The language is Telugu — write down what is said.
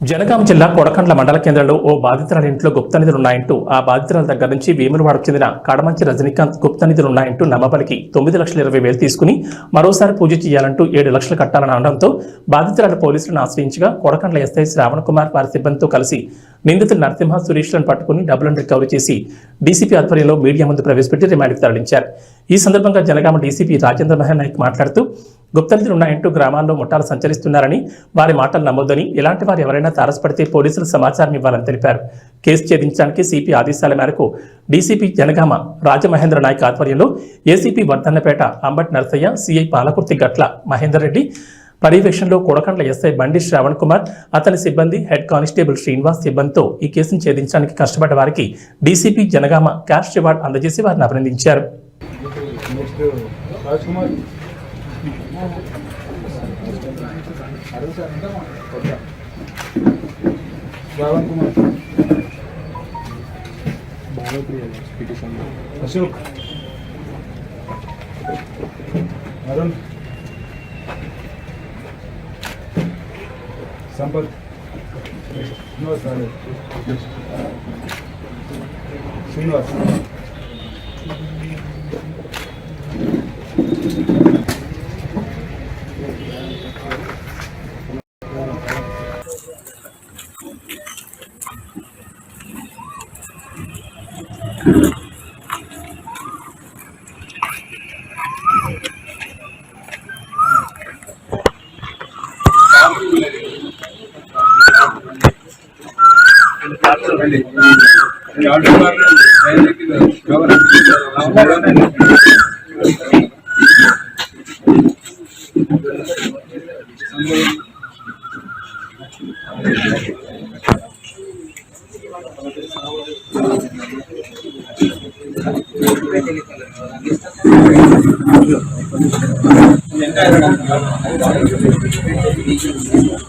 జనగాం జిల్లా కొడకండ్ల మండల కేంద్రంలో ఓ బాధితురాలి ఇంట్లో గుప్త నిధులున్నాయంటూ ఆ బాధితురాల దగ్గర నుంచి వేములవాడకు చెందిన కడమంచి రజనీకాంత్ గుప్త నిధులున్నాయంటూ నమ్మబలికి 9,20,000 తీసుకుని మరోసారి పూజ చేయాలంటూ 7 లక్షలు కట్టాలని అనడంతో బాధితురాలు పోలీసులను ఆశ్రయించగా కొడకండ్ల ఎస్ఐ శ్రావణ్ కుమార్ వారి సిబ్బందితో కలిసి నిందితులు నరసింహ సురేష్లను పట్టుకుని డబ్బులను రికవరీ చేసి డీసీపీ ఆధ్వర్యంలో మీడియా ముందు ప్రవేశపెట్టి రిమాండ్కి తరలించారు. ఈ సందర్భంగా జనగామ డీసీపీ రాజేంద్ర మహేన్ నాయక్ మాట్లాడుతూ గుప్త నిధులున్నాయంటూ గ్రామాల్లో ముఠాలు సంచరిస్తున్నారని, వారి మాటలు నమ్మొద్దని, ఇలాంటి వారు ఎవరైనా తారసపడితే పోలీసులు సమాచారం ఇవ్వాలని తెలిపారు. కేసు ఛేదించడానికి సిపి ఆదేశాల మేరకు డీసీపీ జనగామ రాజమహేంద్ర నాయక్ ఆధ్వర్యంలో ఏసీపీ వర్ధన్నపేట అంబటి నరసయ్య, సిఐ పాలకుర్తి గట్ల మహేందర్ రెడ్డి పర్యవేక్షణలో కొడకండ్ల ఎస్ఐ బండి శ్రావణ్ కుమార్, అతని సిబ్బంది, హెడ్ కానిస్టేబుల్ శ్రీనివాస్ సిబ్బందితో ఈ కేసును ఛేదించడానికి కష్టపడ్డ వారికి డీసీపీ జనగామ క్యాష్ రివార్డ్ అందజేసి వారిని అభినందించారు. अशोक अरुण संपत श्रीनिवास Yang